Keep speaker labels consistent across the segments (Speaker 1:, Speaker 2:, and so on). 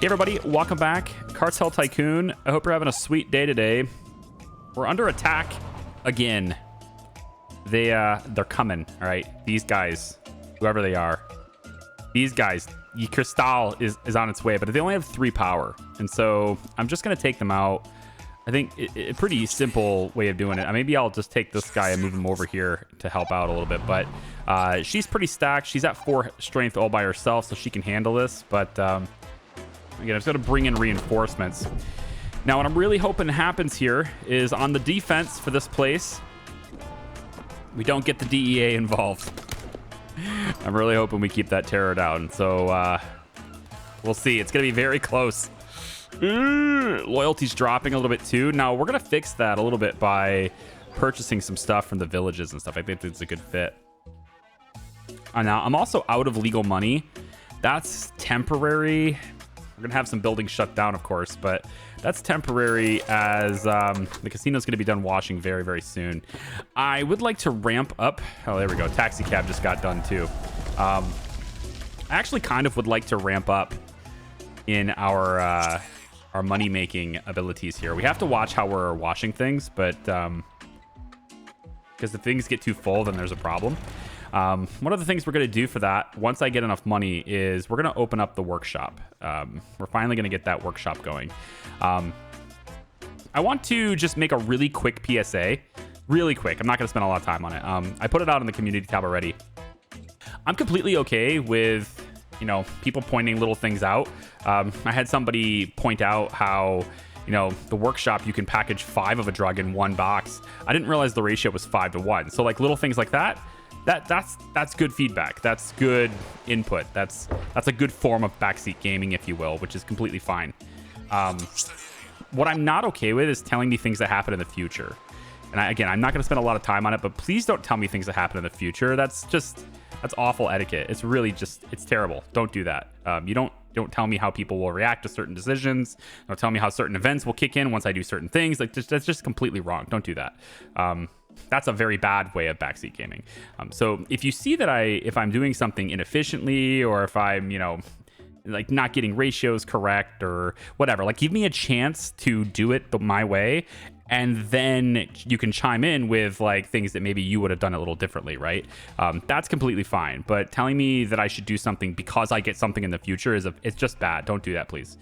Speaker 1: Hey everybody, welcome back. Cartel Tycoon. I hope you're having a sweet day today. We're under attack again. They're coming. All right, these guys, whoever they are, these guys. Cristal is on its way, but they only have 3 power, and so I'm just gonna take them out. I think a pretty simple way of doing it. Maybe I'll just take this guy and move him over here to help out a little bit. But she's pretty stacked. She's at 4 strength all by herself, so she can handle this. But again, I'm just gonna bring in reinforcements. Now, what I'm really hoping happens here is on the defense for this place, we don't get the DEA involved. I'm really hoping we keep that terror down. So we'll see. It's gonna be very close. Loyalty's dropping a little bit too. Now we're gonna fix that a little bit by purchasing some stuff from the villages and stuff. I think it's a good fit. Now I'm also out of legal money. That's temporary. We're gonna have some buildings shut down, of course, but that's temporary as the casino's gonna be done washing very, very soon. I would like to ramp up. Oh, there we go. Taxi cab just got done too. I actually kind of would like to ramp up in our money-making abilities here. We have to watch how we're washing things, but because if things get too full, then there's a problem. One of the things we're going to do for that, once I get enough money, is we're going to open up the workshop. We're finally going to get that workshop going. I want to just make a really quick PSA. Really quick. I'm not going to spend a lot of time on it. I put it out in the community tab already. I'm completely okay with, you know, people pointing little things out. I had somebody point out how, you know, the workshop, you can package 5 of a drug in 1 box. I didn't realize the ratio was 5 to 1. So like little things like that, that's good feedback. That's good input. That's a good form of backseat gaming, if you will, which is completely fine. What I'm not okay with is telling me things that happen in the future. And again, I'm not going to spend a lot of time on it, but please don't tell me things that happen in the future. That's awful etiquette. It's really just, it's terrible. Don't do that. You don't tell me how people will react to certain decisions. Don't tell me how certain events will kick in once I do certain things. Like, that's just completely wrong. Don't do that. That's a very bad way of backseat gaming. So if you see that if I'm doing something inefficiently, or if I'm, you know, like not getting ratios correct or whatever, like give me a chance to do it my way. And then you can chime in with like things that maybe you would have done a little differently, right? That's completely fine. But telling me that I should do something because I get something in the future it's just bad. Don't do that, please.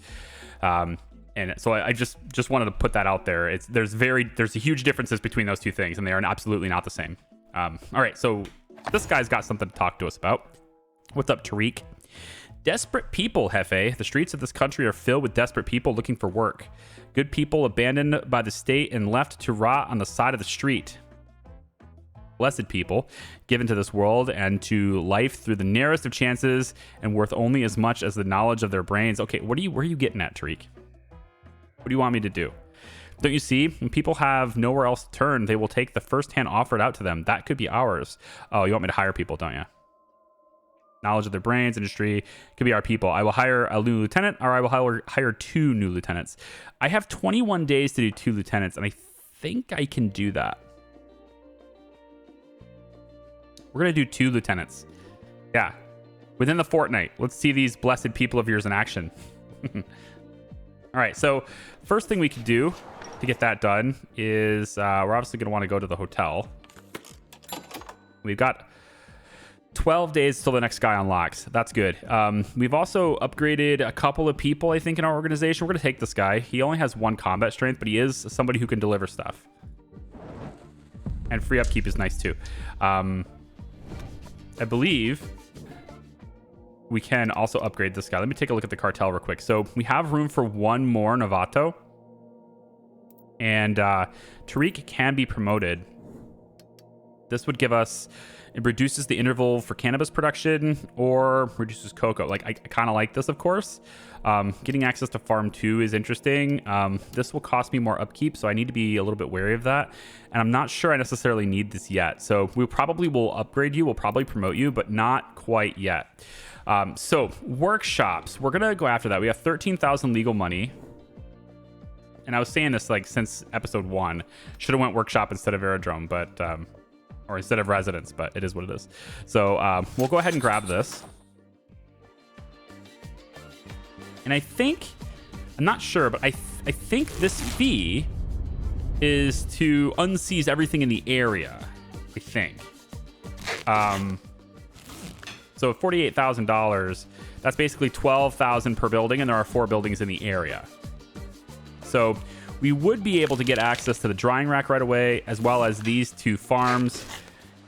Speaker 1: And so I just wanted to put that out there. There's a huge differences between those two things, and they are absolutely not the same. All right, so this guy's got something to talk to us about. What's up, Tariq? Desperate people, Hefe. The streets of this country are filled with desperate people looking for work. Good people abandoned by the state and left to rot on the side of the street. Blessed people, given to this world and to life through the narrowest of chances and worth only as much as the knowledge of their brains. Okay, where are you getting at, Tariq? What do you want me to do? Don't you see? When people have nowhere else to turn, they will take the first hand offered out to them. That could be ours. Oh, you want me to hire people, don't you? Knowledge of their brains, industry, could be our people. I will hire a new lieutenant, or I will hire 2 new lieutenants. I have 21 days to do 2 lieutenants, and I think I can do that. We're going to do 2 lieutenants. Yeah. Within the fortnight. Let's see these blessed people of yours in action. All right, so first thing we could do to get that done is we're obviously going to want to go to the hotel. We've got 12 days till the next guy unlocks. That's good. We've also upgraded a couple of people, I think, in our organization. We're going to take this guy. He only has 1 combat strength, but he is somebody who can deliver stuff. And free upkeep is nice, too. I believe we can also upgrade this guy. Let me take a look at the cartel real quick. So we have room for 1 more Novato. And Tariq can be promoted. This would give us... It reduces the interval for cannabis production or reduces cocoa. Like, I kind of like this, of course. Getting access to Farm 2 is interesting. This will cost me more upkeep, so I need to be a little bit wary of that. And I'm not sure I necessarily need this yet. So we probably will upgrade you. We'll probably promote you, but not quite yet. So workshops, we're going to go after that. We have 13,000 legal money. And I was saying this like since episode 1. Should have went workshop instead of aerodrome, but... or instead of residence, but it is what it is. So we'll go ahead and grab this. And I think, I'm not sure, but I think this fee is to unseize everything in the area, I think. So $48,000, that's basically $12,000 per building, and there are 4 buildings in the area. So we would be able to get access to the drying rack right away, as well as these 2 farms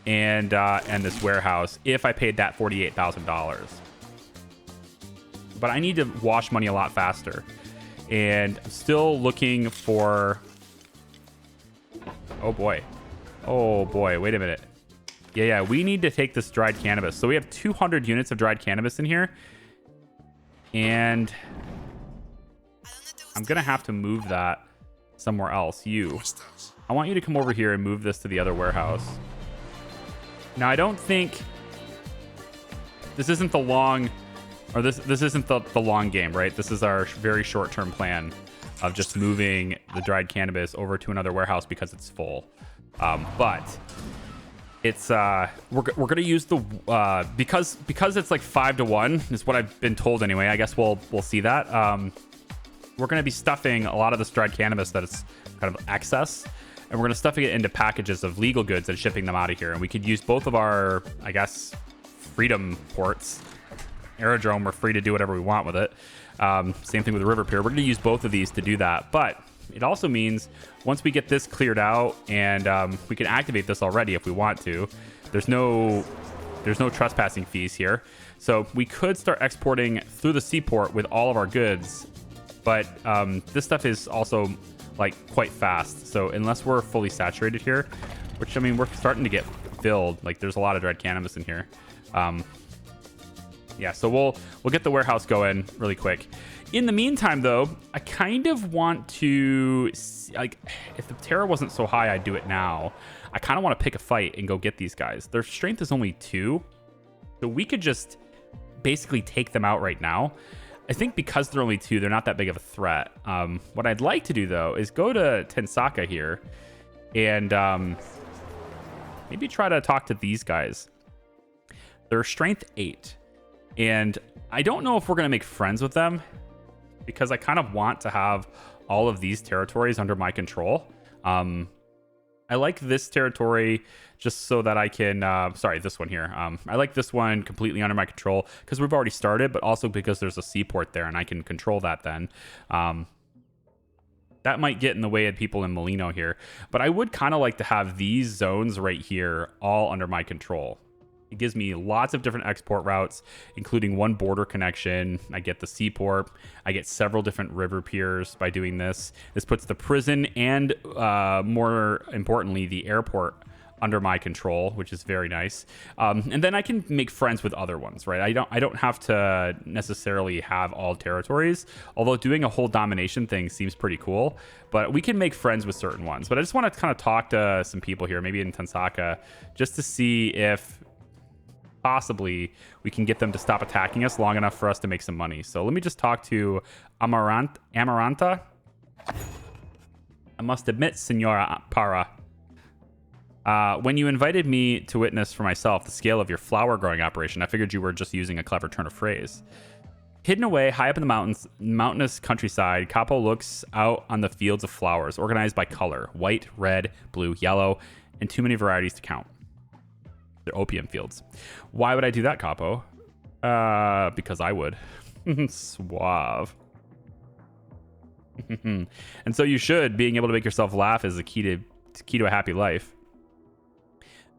Speaker 1: and this warehouse if I paid that $48,000. But I need to wash money a lot faster. And I'm still looking for... Oh boy, wait a minute. Yeah, we need to take this dried cannabis. So we have 200 units of dried cannabis in here. And I'm going to have to move that somewhere else. I want you to come over here and move this to the other warehouse. Now, I don't think this isn't the long, or this isn't the long game, right? This is our very short-term plan of just moving the dried cannabis over to another warehouse because it's full. But it's we're gonna use the because it's like 5 to 1 is what I've been told anyway. I guess we'll see that. We're gonna be stuffing a lot of this dried cannabis that it's kind of excess, and we're gonna stuffing it into packages of legal goods and shipping them out of here. And we could use both of our, I guess, freedom ports. Aerodrome, we're free to do whatever we want with it. Same thing with the river pier. We're gonna use both of these to do that, but it also means once we get this cleared out, and we can activate this already if we want to. There's no trespassing fees here, so we could start exporting through the seaport with all of our goods. But this stuff is also like quite fast, so unless we're fully saturated here, which I mean we're starting to get filled. Like there's a lot of dried cannabis in here. Yeah, so we'll get the warehouse going really quick. In the meantime, though, I kind of want to, like, if the terror wasn't so high, I'd do it now. I kind of want to pick a fight and go get these guys. Their strength is only 2, so we could just basically take them out right now. I think because they're only 2, they're not that big of a threat. What I'd like to do, though, is go to Tensaka here and maybe try to talk to these guys. They're strength 8, and I don't know if we're going to make friends with them, because I kind of want to have all of these territories under my control. I like this territory just so that I can... sorry, this one here. I like this one completely under my control because we've already started, but also because there's a seaport there and I can control that then. That might get in the way of people in Molino here. But I would kind of like to have these zones right here all under my control. It gives me lots of different export routes, including 1 border connection. I get the seaport. I get several different river piers by doing this. This puts the prison and, more importantly, the airport under my control, which is very nice. And then I can make friends with other ones, right? I don't have to necessarily have all territories, although doing a whole domination thing seems pretty cool. But we can make friends with certain ones. But I just want to kind of talk to some people here, maybe in Tensaka, just to see if possibly we can get them to stop attacking us long enough for us to make some money. So let me just talk to Amaranta. I must admit, Senora Para, when you invited me to witness for myself the scale of your flower growing operation, I figured you were just using a clever turn of phrase. Hidden away high up in the mountainous countryside, Capo looks out on the fields of flowers, organized by color: white, red, blue, yellow, and too many varieties to count. They're opium fields. Why would I do that, Capo? Because I would. Suave. And so you should. Being able to make yourself laugh is the key to a happy life.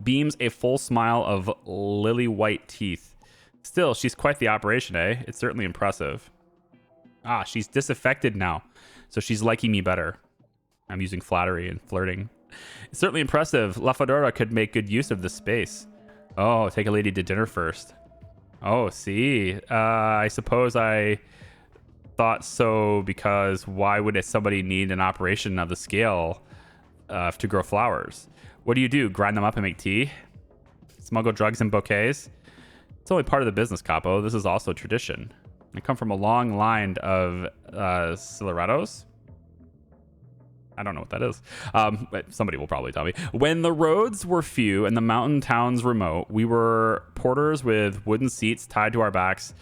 Speaker 1: Beams a full smile of lily white teeth. Still, she's quite the operation, eh? It's certainly impressive. Ah, she's disaffected now, so she's liking me better. I'm using flattery and flirting. It's certainly impressive. La Fedora could make good use of this space. Oh, take a lady to dinner first. Oh, see. I suppose I thought so, because why would somebody need an operation of the scale to grow flowers? What do? Grind them up and make tea? Smuggle drugs in bouquets? It's only part of the business, Capo. This is also tradition. I come from a long line of Silverados. I don't know what that is. But somebody will probably tell me. When the roads were few and the mountain towns remote, we were porters with wooden seats tied to our backs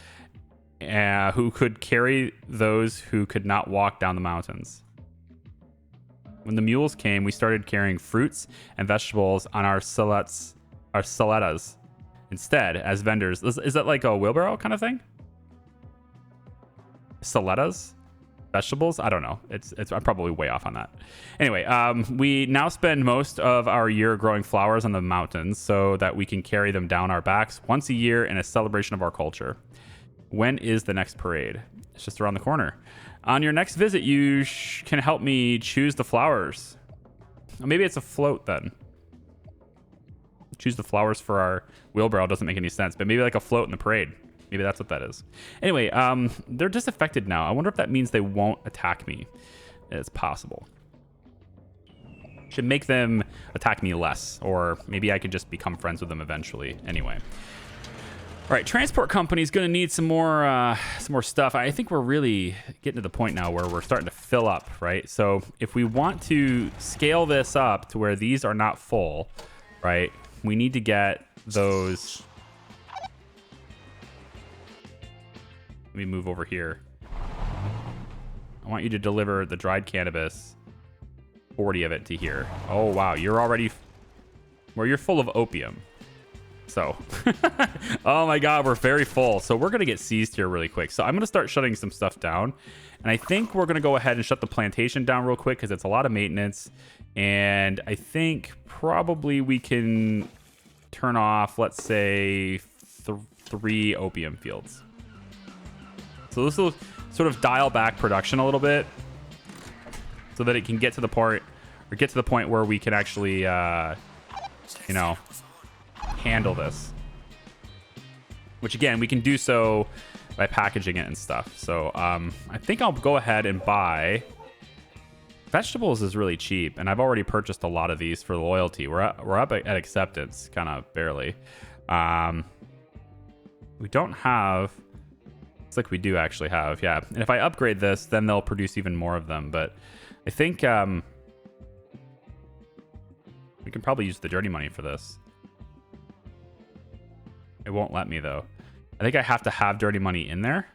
Speaker 1: who could carry those who could not walk down the mountains. When the mules came, we started carrying fruits and vegetables on our saletas instead as vendors. Is that like a wheelbarrow kind of thing? Saletas? Vegetables? I don't know. I'm probably way off on that. Anyway, we now spend most of our year growing flowers on the mountains so that we can carry them down our backs once a year in a celebration of our culture. When is the next parade? It's just around the corner. On your next visit, you can help me choose the flowers. Maybe it's a float then. Choose the flowers for our wheelbarrow doesn't make any sense, but maybe like a float in the parade. Maybe that's what that is. Anyway, they're disaffected now. I wonder if that means they won't attack me. It's possible. Should make them attack me less, or maybe I could just become friends with them eventually. Anyway. All right, transport company's going to need some more stuff. I think we're really getting to the point now where we're starting to fill up, right? So if we want to scale this up to where these are not full, right, we need to get those. Let me move over here. I want you to deliver the dried cannabis, 40 of it to here. Oh, wow. You're already, well, you're full of opium. So, oh my God, we're very full. So we're going to get seized here really quick. So I'm going to start shutting some stuff down. And I think we're going to go ahead and shut the plantation down real quick because it's a lot of maintenance. And I think probably we can turn off, let's say, 3 opium fields. So this will sort of dial back production a little bit so that it can get to the point where we can actually, you know, handle this. Which again, we can do so by packaging it and stuff. So I think I'll go ahead and buy. Vegetables is really cheap, and I've already purchased a lot of these for loyalty. We're up at acceptance, kind of barely. We don't have. It's like we do actually have, yeah. And if I upgrade this, then they'll produce even more of them. But I think we can probably use the dirty money for this. It won't let me though. I think I have to have dirty money in there.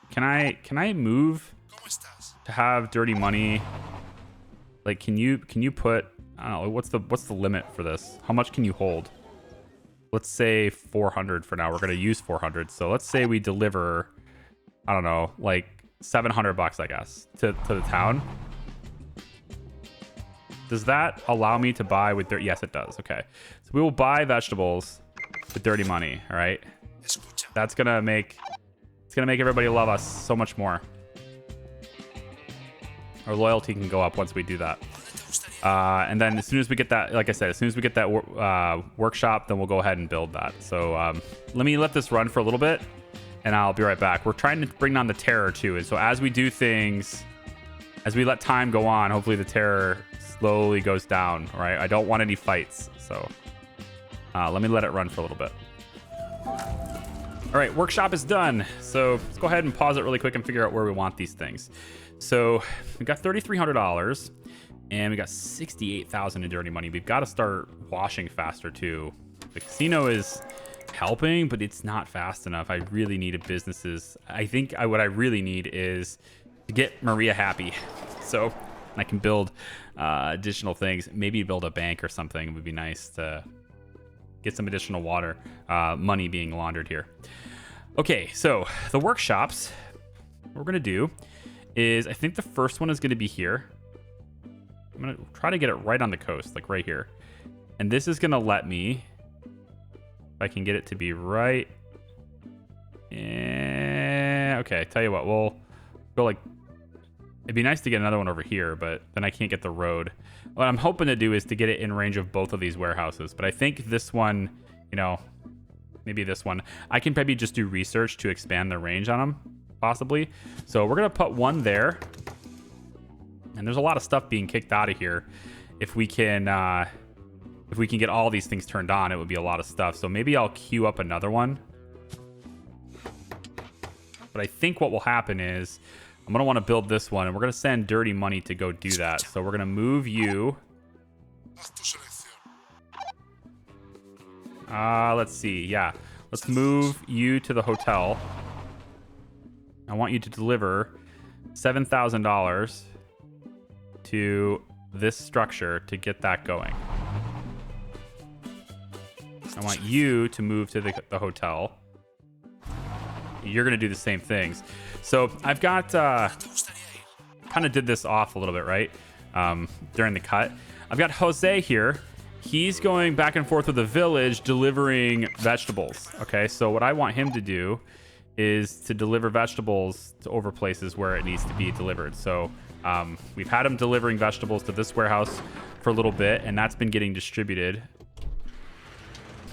Speaker 1: Can I move to have dirty money? Like, can you put? I don't know. What's the limit for this? How much can you hold? Let's say 400 for now. We're going to use 400. So let's say we deliver, I don't know, like $700, I guess, to the town. Does that allow me to buy with dirt? Yes, it does. Okay. So we will buy vegetables with dirty money. All right. That's going to make, it's going to make everybody love us so much more. Our loyalty can go up once we do that. And then as soon as we get that, like I said, as soon as we get that workshop, then we'll go ahead and build that. So let me let this run for a little bit, and I'll be right back. We're trying to bring down the terror too. And so as we do things, as we let time go on, hopefully the terror slowly goes down, right? I don't want any fights. So let me let it run for a little bit. All right, workshop is done. So let's go ahead and pause it really quick and figure out where we want these things. So we got $3,300. And we got 68,000 in dirty money. We've got to start washing faster too. The casino is helping, but it's not fast enough. I really needed businesses. I think what I really need is to get Maria happy. So I can build additional things. Maybe build a bank or something. It would be nice to get some additional money being laundered here. Okay, so the workshops, what we're going to do is, I think the first one is going to be here. I'm going to try to get it right on the coast, like right here. And this is going to let me, if I can get it to be right. Okay, tell you what, we'll go like, it'd be nice to get another one over here, but then I can't get the road. What I'm hoping to do is to get it in range of both of these warehouses. But I think this one, you know, maybe this one, I can maybe just do research to expand the range on them, possibly. So we're going to put one there. And there's a lot of stuff being kicked out of here. If we can get all these things turned on, it would be a lot of stuff. So maybe I'll queue up another one. But I think what will happen is I'm going to want to build this one, and we're going to send dirty money to go do that. So we're going to move you. Let's see. Yeah, Let's move you to the hotel. I want you to deliver $7,000 to this structure to get that going. I want you to move to the hotel. You're going to do the same things. So I've got, kind of did this off a little bit, right? During the cut. I've got Jose here. He's going back and forth with the village delivering vegetables. Okay, so what I want him to do is to deliver vegetables to over places where it needs to be delivered. So we've had him delivering vegetables to this warehouse for a little bit, and that's been getting distributed.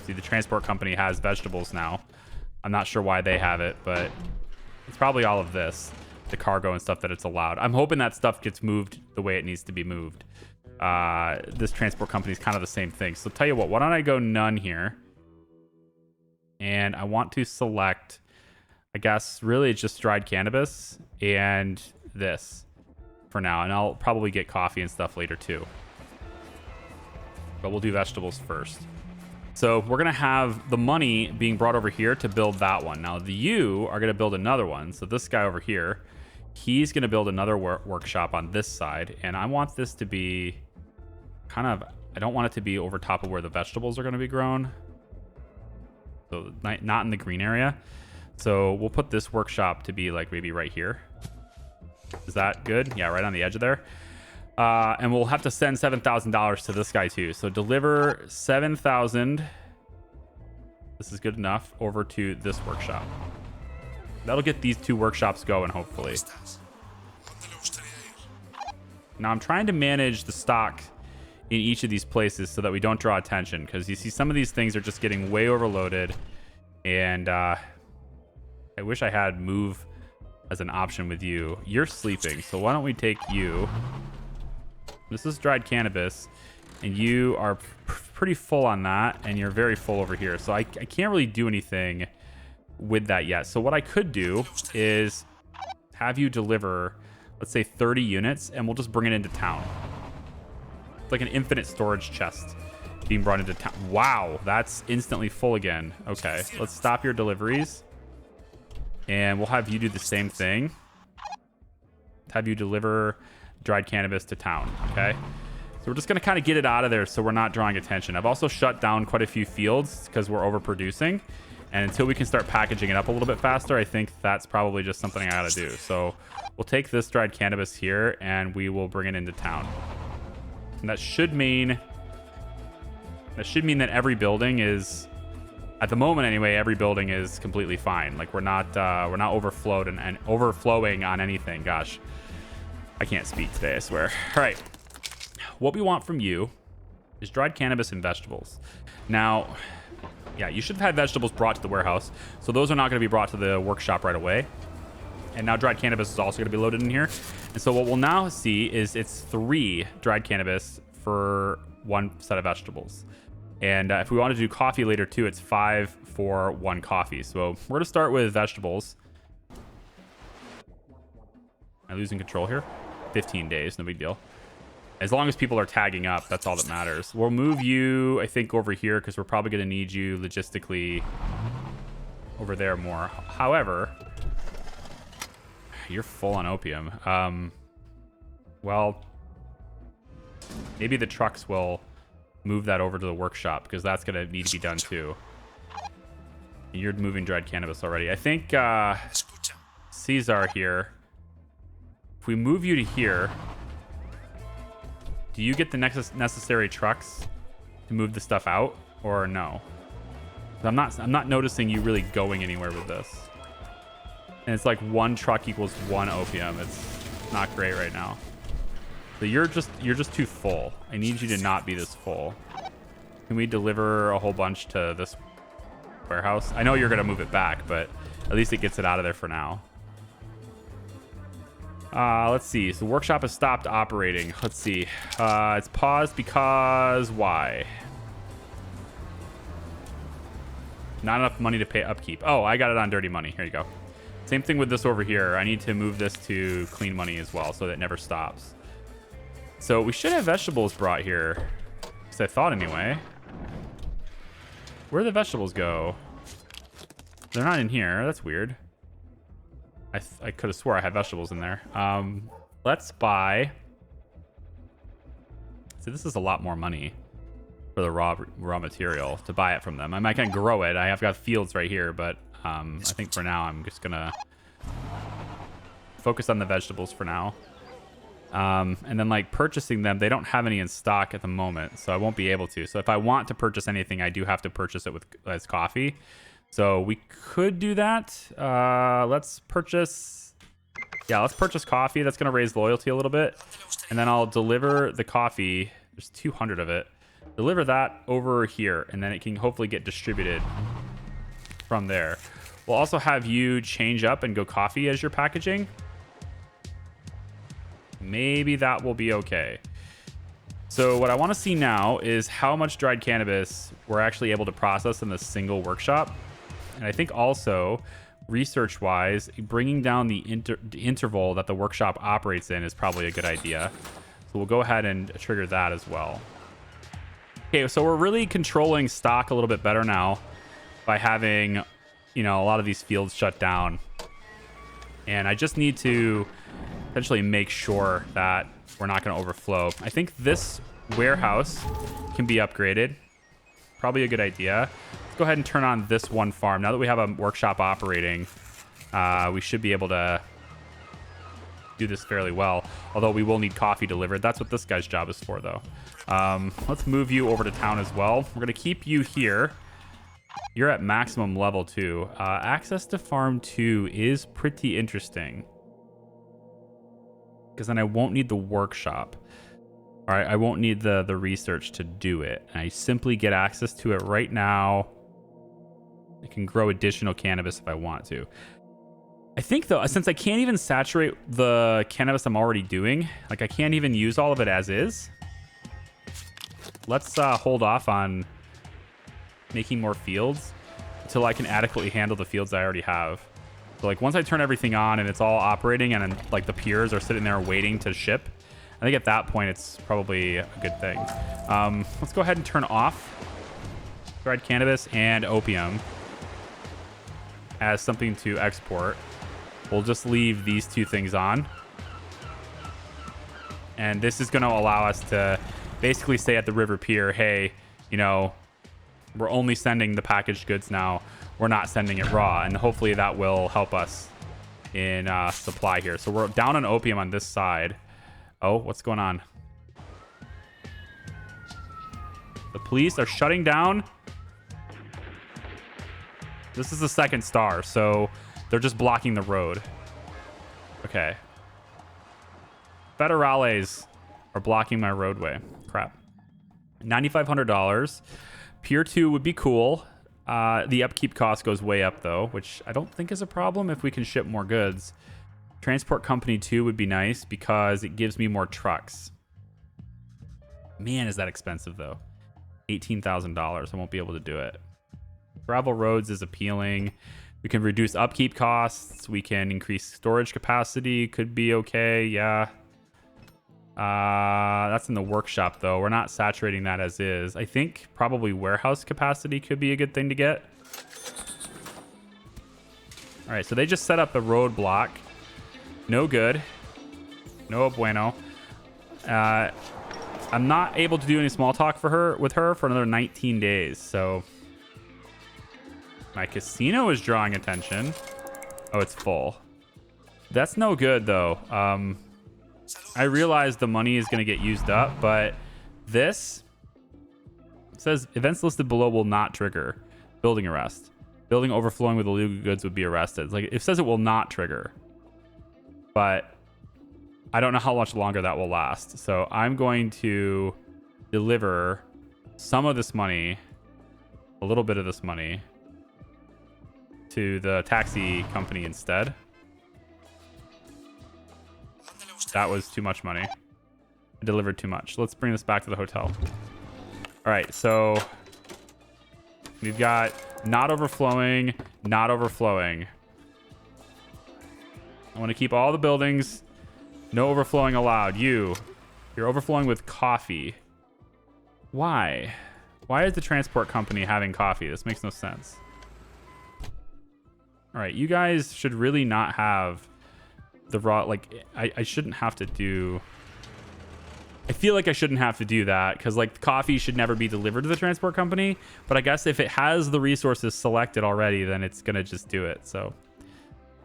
Speaker 1: See, the transport company has vegetables now. I'm not sure why they have it, but it's probably all of this, the cargo and stuff that it's allowed. I'm hoping that stuff gets moved the way it needs to be moved. This transport company is kind of the same thing. So tell you what, why don't I go none here? And I want to select, I guess, really it's just dried cannabis and this for now. And I'll probably get coffee and stuff later too. But we'll do vegetables first. So we're going to have the money being brought over here to build that one. Now, you are going to build another one. So this guy over here, he's going to build another workshop on this side. And I want this to be kind of, I don't want it to be over top of where the vegetables are going to be grown. So not in the green area. So we'll put this workshop to be like maybe right here. Is that good? Yeah, right on the edge of there. And we'll have to send $7,000 to this guy too. So deliver 7,000. This is good enough over to this workshop. That'll get these two workshops going, hopefully. Now I'm trying to manage the stock in each of these places so that we don't draw attention, because you see some of these things are just getting way overloaded. And I wish I had move as an option with you. You're sleeping, so why don't we take you? This is dried cannabis, and you are pretty full on that, and you're very full over here. So I can't really do anything with that yet. So what I could do is have you deliver, let's say 30 units, and we'll just bring it into town. It's like an infinite storage chest being brought into town. Wow, that's instantly full again. Okay, let's stop your deliveries, and we'll have you do the same thing. Have you deliver dried cannabis to town. Okay, so we're just going to kind of get it out of there so we're not drawing attention. I've also shut down quite a few fields because we're overproducing, and until we can start packaging it up a little bit faster, I think that's probably just something I gotta do. So we'll take this dried cannabis here and we will bring it into town, and that should mean that every building is, at the moment anyway, every building is completely fine. Like we're not overflowed and overflowing on anything. Gosh, I can't speak today, I swear. All right, what we want from you is dried cannabis and vegetables. Now, yeah, you should have had vegetables brought to the warehouse, so those are not going to be brought to the workshop right away. And now dried cannabis is also going to be loaded in here. And so what we'll now see is it's 3 dried cannabis for 1 set of vegetables. And if we want to do coffee later too, it's 5 for 1 coffee. So we're going to start with vegetables. Am I losing control here? 15 days, no big deal. As long as people are tagging up, that's all that matters. We'll move you, I think, over here because we're probably going to need you logistically over there more. However, you're full on opium. Well, maybe the trucks will move that over to the workshop because that's going to need to be done too. You're moving dried cannabis already. I think Caesar here. If we move you to here, do you get the necessary trucks to move the stuff out, or no? I'm not noticing you really going anywhere with this. And it's like 1 truck equals 1 opium. It's not great right now. So you're just too full. I need you to not be this full. Can we deliver a whole bunch to this warehouse? I know you're gonna move it back, but at least it gets it out of there for now. Let's see. So the workshop has stopped operating. Let's see. It's paused because why? Not enough money to pay upkeep. Oh, I got it on dirty money. Here you go. Same thing with this over here. I need to move this to clean money as well so that it never stops. So we should have vegetables brought here. Because I thought anyway. Where do the vegetables go? They're not in here. That's weird. I could have swore I had vegetables in there. Let's buy. See, this is a lot more money for the raw material to buy it from them. I might can grow it. I have got fields right here, but I think for now I'm just gonna focus on the vegetables for now. And then like purchasing them, they don't have any in stock at the moment, so I won't be able to. So if I want to purchase anything, I do have to purchase it as coffee. So we could do that. Let's purchase. Yeah, let's purchase coffee. That's gonna raise loyalty a little bit, and then I'll deliver the coffee. There's 200 of it. Deliver that over here, and then it can hopefully get distributed from there. We'll also have you change up and go coffee as your packaging. Maybe that will be okay. So what I want to see now is how much dried cannabis we're actually able to process in this single workshop. And I think also, research-wise, bringing down the interval that the workshop operates in is probably a good idea. So we'll go ahead and trigger that as well. Okay, so we're really controlling stock a little bit better now by having, you know, a lot of these fields shut down. And I just need to essentially make sure that we're not going to overflow. I think this warehouse can be upgraded. Probably a good idea. Let's go ahead and turn on this one farm. Now that we have a workshop operating, we should be able to do this fairly well. Although we will need coffee delivered. That's what this guy's job is for, though. Let's move you over to town as well. We're going to keep you here. You're at maximum level 2. Access to farm 2 is pretty interesting, because then I won't need the workshop. All right, I won't need the research to do it. I simply get access to it right now. I can grow additional cannabis if I want to. I think, though, since I can't even saturate the cannabis I'm already doing, like I can't even use all of it as is, let's hold off on making more fields until I can adequately handle the fields I already have. So like once I turn everything on and it's all operating and then, like the peers are sitting there waiting to ship, I think at that point it's probably a good thing. Let's go ahead and turn off dried cannabis and opium as something to export. We'll just leave these two things on. And this is going to allow us to basically say at the river pier, hey, you know, we're only sending the packaged goods now. We're not sending it raw. And hopefully that will help us in supply here. So we're down on opium on this side. Oh, what's going on? The police are shutting down. This is the second star, so they're just blocking the road. Okay. Federales are blocking my roadway. Crap. $9,500. Pier 2 would be cool. The upkeep cost goes way up, though, which I don't think is a problem if we can ship more goods. Transport Company 2 would be nice because it gives me more trucks. Man, is that expensive, though. $18,000. I won't be able to do it. Gravel roads is appealing. We can reduce upkeep costs. We can increase storage capacity. Could be okay. Yeah. That's in the workshop, though. We're not saturating that as is. I think probably warehouse capacity could be a good thing to get. All right, so they just set up a roadblock. No good. No bueno. I'm not able to do any small talk with her for another 19 days. So my casino is drawing attention. Oh, it's full. That's no good, though. I realize the money is going to get used up, but this says events listed below will not trigger building arrest. Building overflowing with illegal goods would be arrested. It's like it says it will not trigger, but I don't know how much longer that will last. So I'm going to deliver some of this money, a little bit of this money, to the taxi company instead. That was too much money. I delivered too much. Let's bring this back to the hotel. All right, so we've got not overflowing, not overflowing. I want to keep all the buildings. No overflowing allowed. You're overflowing with coffee. Why? Why is the transport company having coffee? This makes no sense. All right, you guys should really not have the raw, like, I shouldn't have to do... I feel like I shouldn't have to do that because, like, coffee should never be delivered to the transport company. But I guess if it has the resources selected already, then it's going to just do it. So,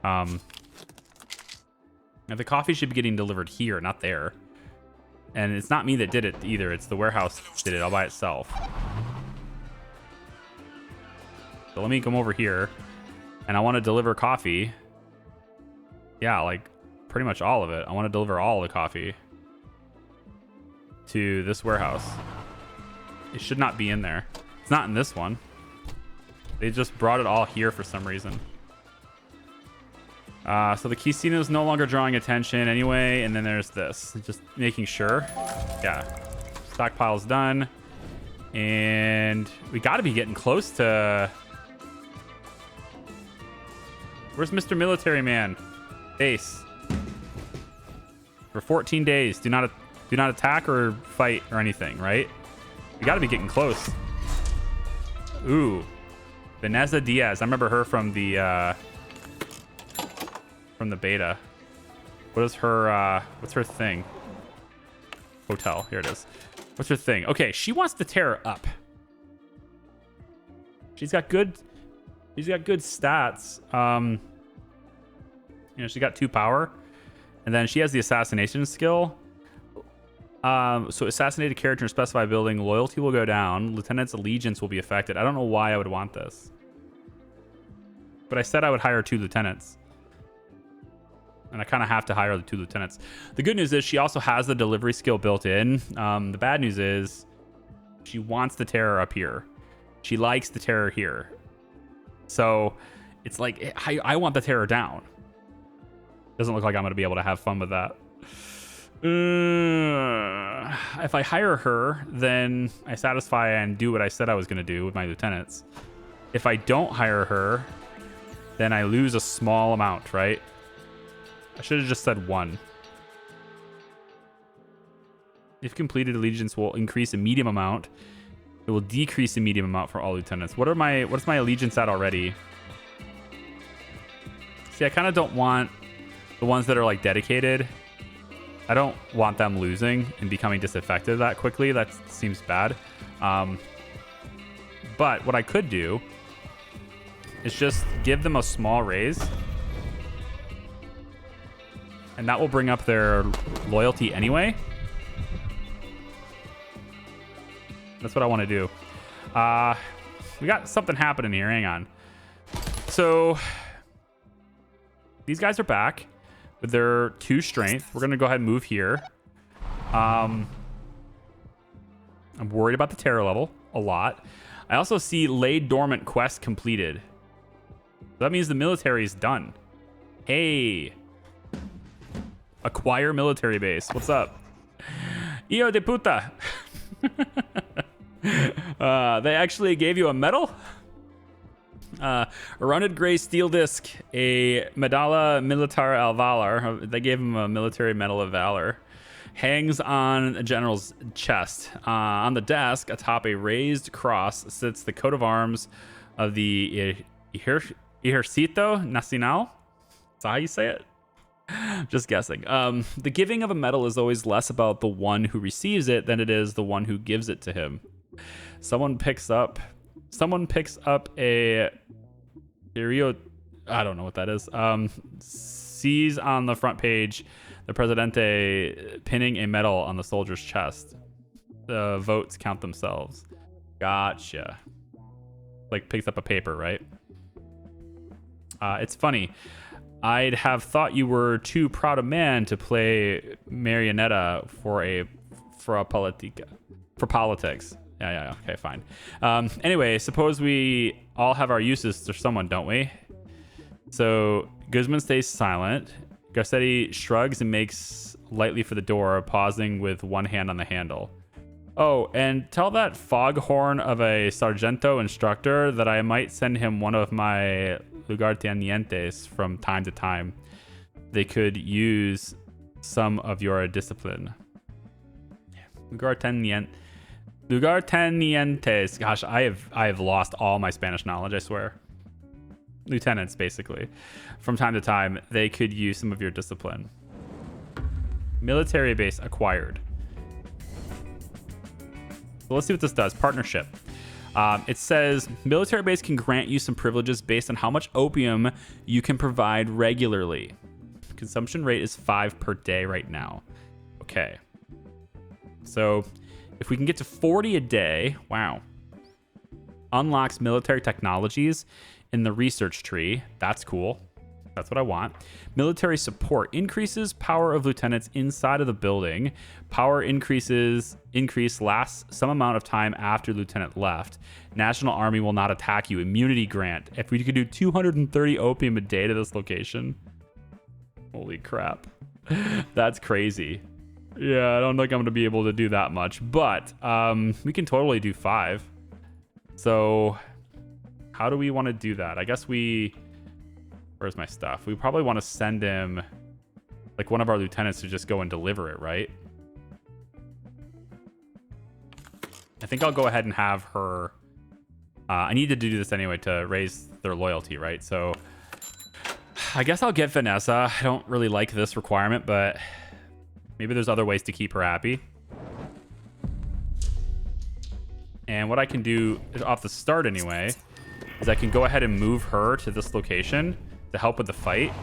Speaker 1: now the coffee should be getting delivered here, not there. And it's not me that did it either. It's the warehouse that did it all by itself. So let me come over here. And I want to deliver coffee. Yeah, like, pretty much all of it. I want to deliver all the coffee to this warehouse. It should not be in there. It's not in this one. They just brought it all here for some reason. So the casino is no longer drawing attention anyway. And then there's this. Just making sure. Yeah. Stockpile's done. And we got to be getting close to... Where's Mr. Military Man? Base. For 14 days. Do not attack or fight or anything, right? We got to be getting close. Ooh. Vanessa Diaz. I remember her from the beta. What is her what's her thing? Hotel. Here it is. What's her thing? Okay, she wants to tear her up. She's got good stats. You know, she got 2 power. And then she has the assassination skill. So assassinated character in a specified building, loyalty will go down. Lieutenant's allegiance will be affected. I don't know why I would want this. But I said I would hire 2 lieutenants. And I kind of have to hire the 2 lieutenants. The good news is she also has the delivery skill built in. The bad news is she wants the terror up here. She likes the terror here. So it's like, I want the terror down. Doesn't look like I'm going to be able to have fun with that. If I hire her, then I satisfy and do what I said I was going to do with my lieutenants. If I don't hire her, then I lose a small amount, right? I should have just said 1. If completed, allegiance will increase a medium amount. It will decrease a medium amount for all lieutenants. What's my allegiance at already? See, I kind of don't want the ones that are like dedicated. I don't want them losing and becoming disaffected that quickly. That seems bad. But what I could do is just give them a small raise. And that will bring up their loyalty anyway. That's what I want to do. We got something happening here. Hang on. So these guys are back with their 2 strength. We're going to go ahead and move here. I'm worried about the terror level a lot. I also see laid dormant quest completed. That means the military is done. Hey. Acquire military base. What's up? Hijo de puta. They actually gave you a medal? A rounded gray steel disc, a Medalla Militar al Valor. They gave him a military medal of valor. Hangs on a general's chest. On the desk, atop a raised cross, sits the coat of arms of the Ejército Nacional. Is that how you say it? Just guessing. The giving of a medal is always less about the one who receives it than it is the one who gives it to him. Someone picks up a Rio, I don't know what that is. Sees on the front page the Presidente pinning a medal on the soldier's chest. The votes count themselves. Gotcha. Like picks up a paper, right? It's funny. I'd have thought you were too proud a man to play marionetta for politics. Yeah. Okay, fine. Anyway, suppose we all have our uses for someone, don't we? So Guzman stays silent. Garcetti shrugs and makes lightly for the door, pausing with one hand on the handle. Oh, and tell that foghorn of a sargento instructor that I might send him one of my lugartenientes from time to time. They could use some of your discipline. Lugartenientes. Gosh, I have lost all my Spanish knowledge, I swear. lieutenants, basically. From time to time, they could use some of your discipline. Military base acquired. So let's see what this does. Partnership. It says military base can grant you some privileges based on how much opium you can provide regularly. Consumption rate is 5 per day right now. Okay. So if we can get to 40 a day, wow. Unlocks military technologies in the research tree. That's cool. That's what I want. Military support increases power of lieutenants inside of the building. Power increase lasts some amount of time after lieutenant left. National Army will not attack you. Immunity grant. If we could do 230 opium a day to this location. Holy crap. That's crazy. Yeah, I don't think I'm going to be able to do that much, but we can totally do 5. So how do we want to do that? I guess where's my stuff? We probably want to send him like one of our lieutenants to just go and deliver it, right? I think I'll go ahead and have her. I need to do this anyway to raise their loyalty, right? So I guess I'll get Vanessa. I don't really like this requirement, but maybe there's other ways to keep her happy. And what I can do off the start anyway is I can go ahead and move her to this location to help with the fight.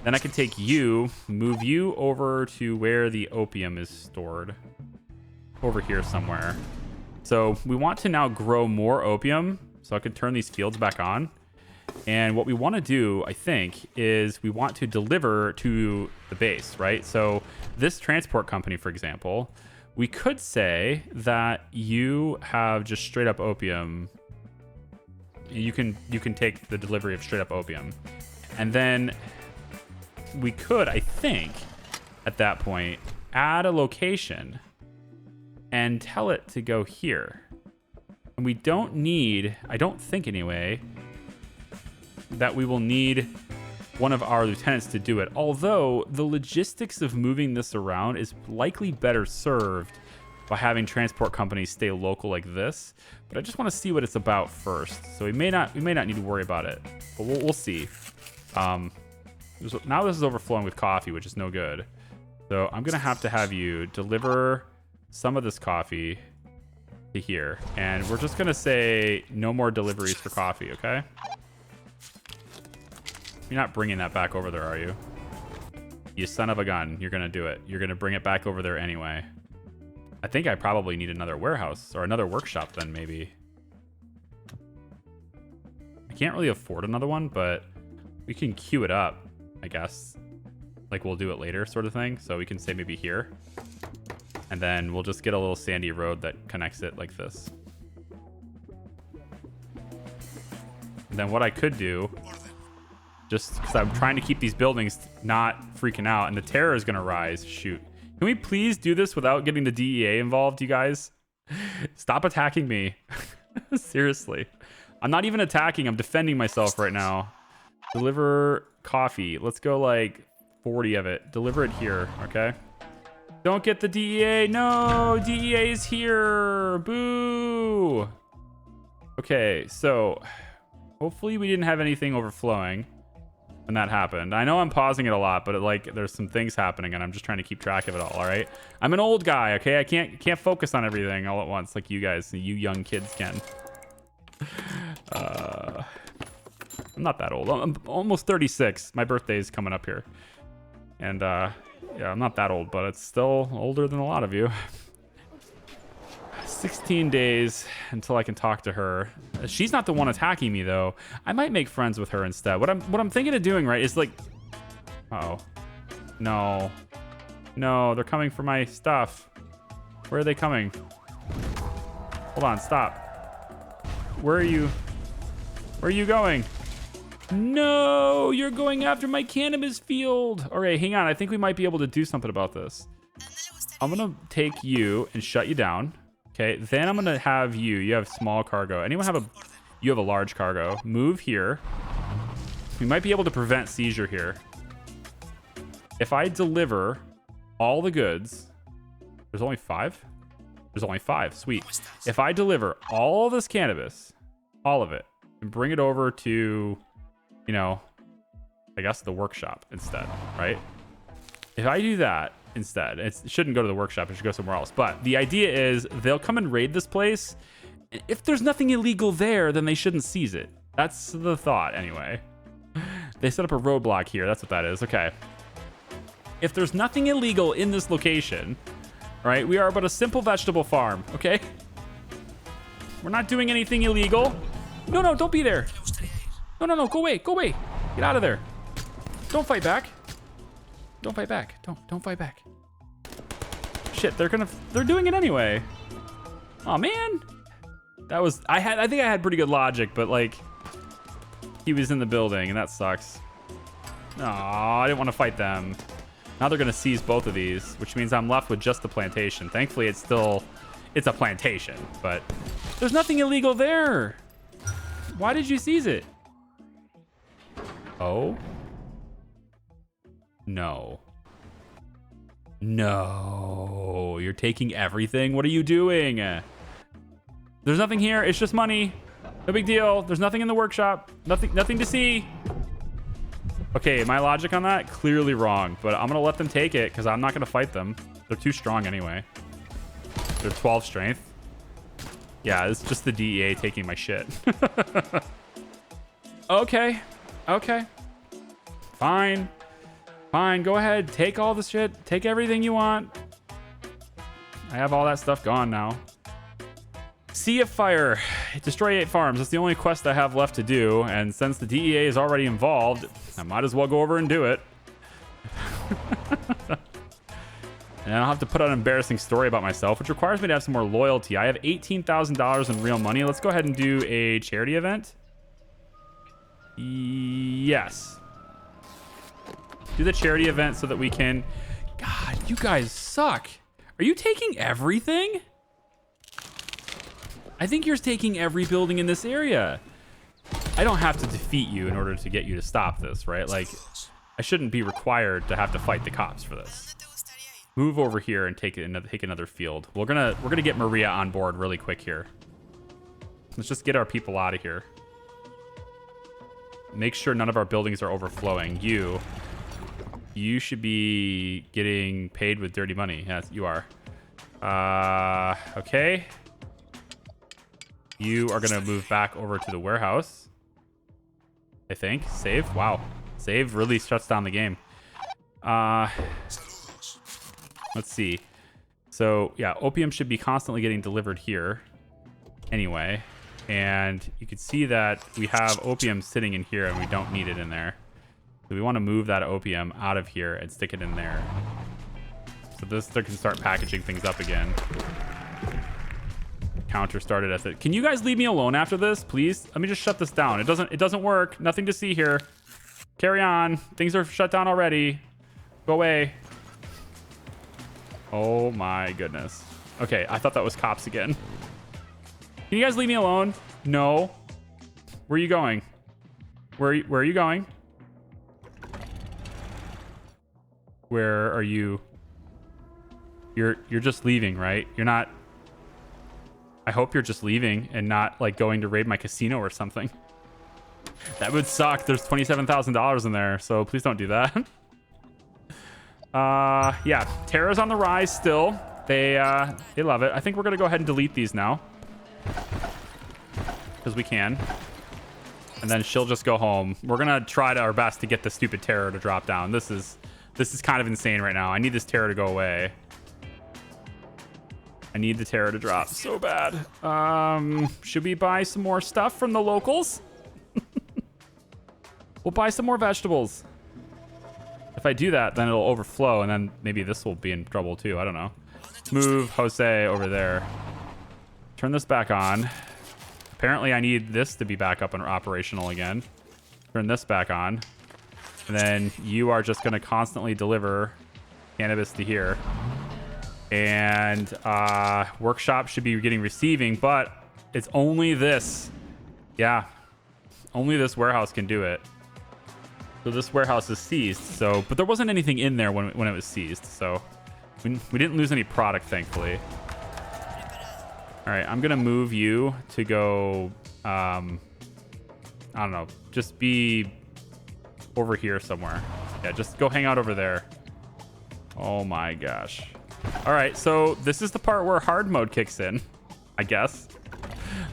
Speaker 1: Then I can take you, move you over to where the opium is stored. Over here somewhere. So we want to now grow more opium so I can turn these fields back on. And what we want to do, I think, is we want to deliver to the base, right? So this transport company, for example, we could say that you have just straight up opium. You can take the delivery of straight up opium. And then we could, I think, at that point, add a location and tell it to go here. And we don't need, I don't think anyway, that we will need one of our lieutenants to do it. Although the logistics of moving this around is likely better served by having transport companies stay local like this. But I just want to see what it's about first. So we may not need to worry about it, but we'll see. Now this is overflowing with coffee, which is no good. So I'm gonna have you deliver some of this coffee to here, and we're just gonna say no more deliveries for coffee, okay? You're not bringing that back over there, are you? You son of a gun. You're gonna do it. You're gonna bring it back over there anyway. I think I probably need another warehouse or another workshop then, maybe. I can't really afford another one, but we can queue it up, I guess. Like we'll do it later sort of thing. So we can say maybe here. And then we'll just get a little sandy road that connects it like this. And then what I could do, just because I'm trying to keep these buildings not freaking out, and the terror is going to rise. Shoot. Can we please do this without getting the DEA involved, you guys? Stop attacking me. Seriously. I'm not even attacking. I'm defending myself right now. Deliver coffee. Let's go like 40 of it. Deliver it here, okay? Don't get the DEA. No, DEA is here. Boo. Okay, so hopefully we didn't have anything overflowing when that happened. I know I'm pausing it a lot, but there's some things happening and I'm just trying to keep track of it all right? I'm an old guy, okay? I can't focus on everything all at once like you guys, you young kids can. I'm not that old. I'm almost 36. My birthday is coming up here. And yeah, I'm not that old, but it's still older than a lot of you. 16 days until I can talk to her. She's not the one attacking me though. I might make friends with her instead. What I'm thinking of doing, right, is like, uh-oh. No, they're coming for my stuff. Where are they coming? Hold on, stop. Where are you going? No, you're going after my cannabis field. All right, hang on. I think we might be able to do something about this. I'm gonna take you and shut you down. Okay, then I'm gonna have you have small cargo. Anyone have you have a large cargo. Move here. We might be able to prevent seizure here. If I deliver all the goods, there's only 5? There's only 5, sweet. If I deliver all this cannabis, all of it, and bring it over to you know, I guess the workshop instead, right? If I do that instead, it shouldn't go to the workshop. It should go somewhere else. But the idea is they'll come and raid this place. If there's nothing illegal there, then they shouldn't seize it. That's the thought anyway. They set up a roadblock here. That's what that is. Okay. If there's nothing illegal in this location, right? We are but a simple vegetable farm, okay? We're not doing anything illegal. No, don't be there. No, go away. Get out of there. Don't fight back. Don't fight back. Don't fight back. Shit, they're doing it anyway. Oh man. I think I had pretty good logic, but like he was in the building and that sucks. Oh, I didn't want to fight them. Now they're gonna seize both of these, which means I'm left with just the plantation. Thankfully it's a plantation, but there's nothing illegal there. Why did you seize it? Oh. No, you're taking everything. What are you doing? There's nothing here. It's just money. No big deal. There's nothing in the workshop. Nothing to see. Okay, my logic on that, clearly wrong, but I'm gonna let them take it because I'm not gonna fight them. They're too strong anyway. They're 12 strength. Yeah, it's just the DEA taking my shit. Okay. Fine, go ahead. Take all the shit. Take everything you want. I have all that stuff gone now. Sea of Fire. Destroy 8 farms. That's the only quest I have left to do. And since the DEA is already involved, I might as well go over and do it. And I'll have to put out an embarrassing story about myself, which requires me to have some more loyalty. I have $18,000 in real money. Let's go ahead and do a charity event. Yes. Do the charity event so that we can... God, you guys suck. Are you taking everything? I think you're taking every building in this area. I don't have to defeat you in order to get you to stop this, right? Like, I shouldn't be required to have to fight the cops for this. Move over here and take another field. We're gonna get Maria on board really quick here. Let's just get our people out of here. Make sure none of our buildings are overflowing. You should be getting paid with dirty money. Yes, you are. Okay. You are gonna move back over to the warehouse, I think. Save. Wow. Save really shuts down the game. Let's see. So yeah, opium should be constantly getting delivered here anyway. And you can see that we have opium sitting in here and we don't need it in there. So we want to move that opium out of here and stick it in there. So they can start packaging things up again. Counter started at it. Can you guys leave me alone after this, please? Let me just shut this down. It doesn't work. Nothing to see here. Carry on. Things are shut down already. Go away. Oh my goodness. Okay, I thought that was cops again. Can you guys leave me alone? No. Where are you going? Where are you going? Where are you? You're just leaving, right? You're not. I hope you're just leaving and not like going to raid my casino or something. That would suck. There's $27,000 in there, so please don't do that. Yeah, terror's on the rise still. They love it. I think we're gonna go ahead and delete these now because we can, and then she'll just go home. We're gonna try our best to get the stupid terror to drop down. This is kind of insane right now. I need this terror to go away. I need the terror to drop so bad. Should we buy some more stuff from the locals? We'll buy some more vegetables. If I do that, then it'll overflow, and then maybe this will be in trouble too. I don't know. Move Jose over there. Turn this back on. Apparently, I need this to be back up and operational again. Turn this back on. And then you are just going to constantly deliver cannabis to here. And workshop should be getting receiving, but it's only this. Yeah, only this warehouse can do it. So this warehouse is seized. So, but there wasn't anything in there when it was seized. So we didn't lose any product, thankfully. All right, I'm gonna move you to go. I don't know, just be over here somewhere. Yeah, just go hang out over there. Oh my gosh. All right, so this is the part where hard mode kicks in, I guess.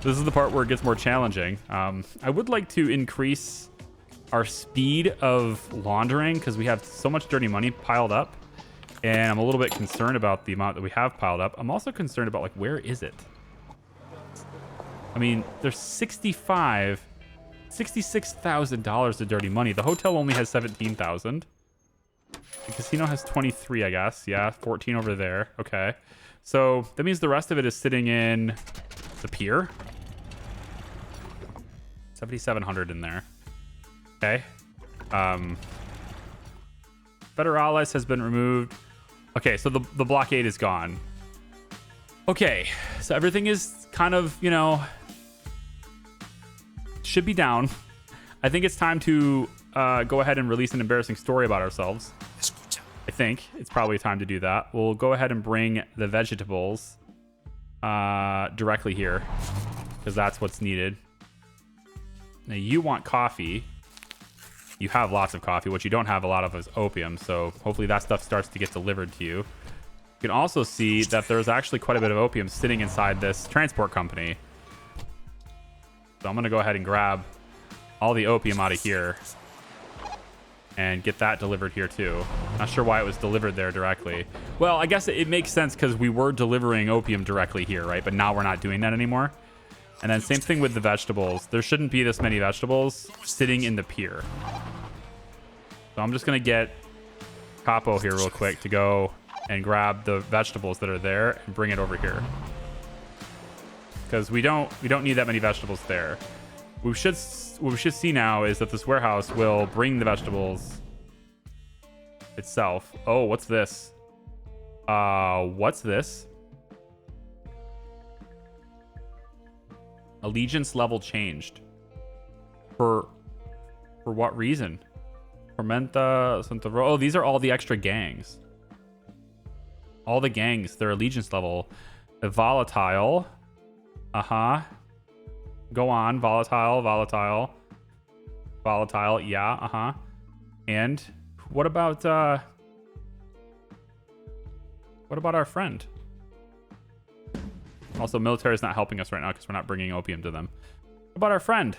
Speaker 1: This is the part where it gets more challenging. I would like to increase our speed of laundering because we have so much dirty money piled up, and I'm a little bit concerned about the amount that we have piled up. I'm also concerned about, like, where is it? I mean, there's $66,000 of dirty money. The hotel only has 17,000. The casino has 23, I guess. Yeah, 14 over there. Okay. So that means the rest of it is sitting in the pier. 7,700 in there. Okay. Federales has been removed. Okay, so the blockade is gone. Okay, so everything is kind of, you know, should be down. I think it's time to go ahead and release an embarrassing story about ourselves. I think it's probably time to do that. We'll go ahead and bring the vegetables directly here because that's what's needed. Now you want coffee. You have lots of coffee. What you don't have a lot of is opium. So hopefully that stuff starts to get delivered to you. You can also see that there's actually quite a bit of opium sitting inside this transport company. So I'm going to go ahead and grab all the opium out of here and get that delivered here too. Not sure why it was delivered there directly. Well, I guess it makes sense because we were delivering opium directly here, right? But now we're not doing that anymore. And then same thing with the vegetables. There shouldn't be this many vegetables sitting in the pier. So I'm just going to get Capo here real quick to go and grab the vegetables that are there and bring it over here. Because we don't need that many vegetables there. What we should see now is that this warehouse will bring the vegetables itself. Oh, what's this? What's this? Allegiance level changed. For what reason? Tormenta, Santa Ro. Oh, these are all the extra gangs. All the gangs, their allegiance level. Volatile. Uh-huh. Go on. Volatile. Yeah, uh-huh. And what about our friend? Also, military is not helping us right now because we're not bringing opium to them. What about our friend?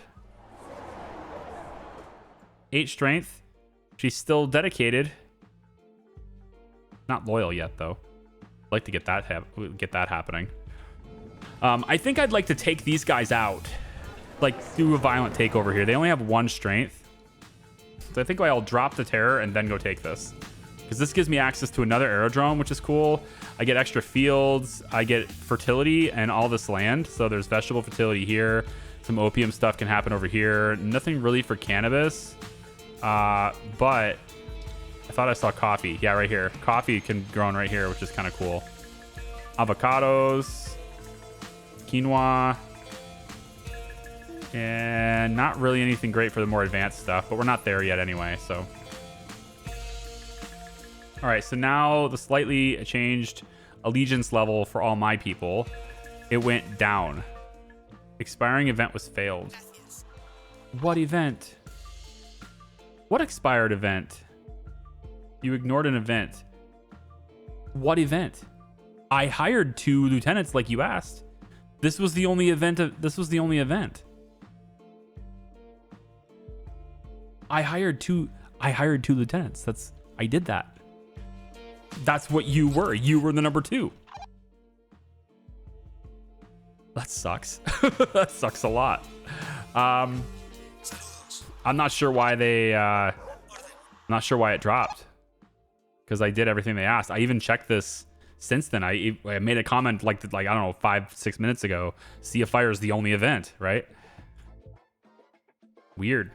Speaker 1: 8 strength. She's still dedicated. Not loyal yet, though. I'd like to get that happening. I think I'd like to take these guys out. Like, do a violent takeover here. They only have 1 strength. So I think I'll drop the terror and then go take this. Because this gives me access to another aerodrome, which is cool. I get extra fields. I get fertility and all this land. So there's vegetable fertility here. Some opium stuff can happen over here. Nothing really for cannabis. But I thought I saw coffee. Yeah, right here. Coffee can grow right here, which is kind of cool. Avocados. Quinoa. And not really anything great for the more advanced stuff, but we're not there yet anyway, so. All right, so now the slightly changed allegiance level for all my people. It went down. Expiring event was failed. What event? What expired event? You ignored an event. What event? I hired 2 lieutenants like you asked. This was the only event. I hired two lieutenants. I did that. That's what you were. You were the number 2. That sucks. That sucks a lot. I'm not sure why I'm not sure why it dropped. Because I did everything they asked. I even checked this since then. I made a comment like I don't know 5-6 minutes ago. Sea of Fire is the only event, right? Weird.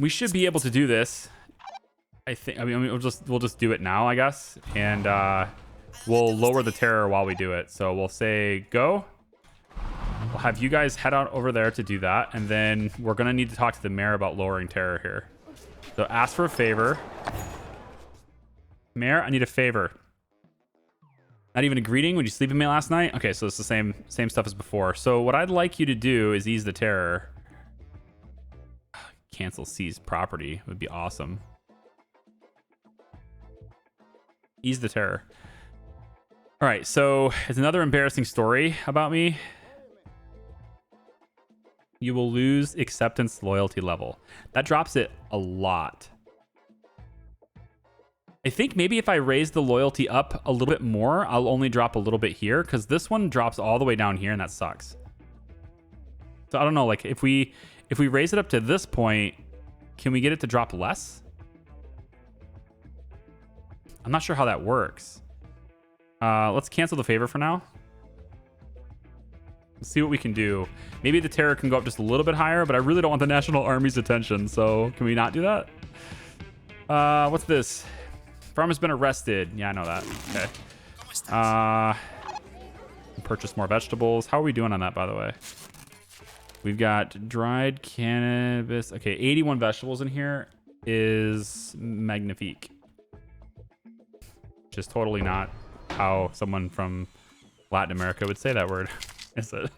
Speaker 1: We should be able to do this. I mean we'll just do it now, I guess, and we'll lower the terror while we do it. So we'll say go. We'll have you guys head out over there to do that, and then we're gonna need to talk to the mayor about lowering terror here. So ask for a favor. Mayor, I need a favor. Not even a greeting? Would you sleep with me last night? Okay, so it's the same stuff as before. So what I'd like you to do is ease the terror. cancel seized property would be awesome. Ease the terror. All right, so it's another embarrassing story about me. You will lose acceptance loyalty level. That drops it a lot. I think maybe if I raise the loyalty up a little bit more, I'll only drop a little bit here, because this one drops all the way down here and that sucks. So I don't know, like if we raise it up to this point, can we get it to drop less? I'm not sure how that works. Let's cancel the favor for now. Let's see what we can do. Maybe the terror can go up just a little bit higher, but I really don't want the National Army's attention, so can we not do that? What's this? Farmer's been arrested. Yeah, I know that. Okay. Purchase more vegetables. How are we doing on that, by the way? We've got dried cannabis. Okay, 81 vegetables in here is magnifique. Just totally not how someone from Latin America would say that word. Is it?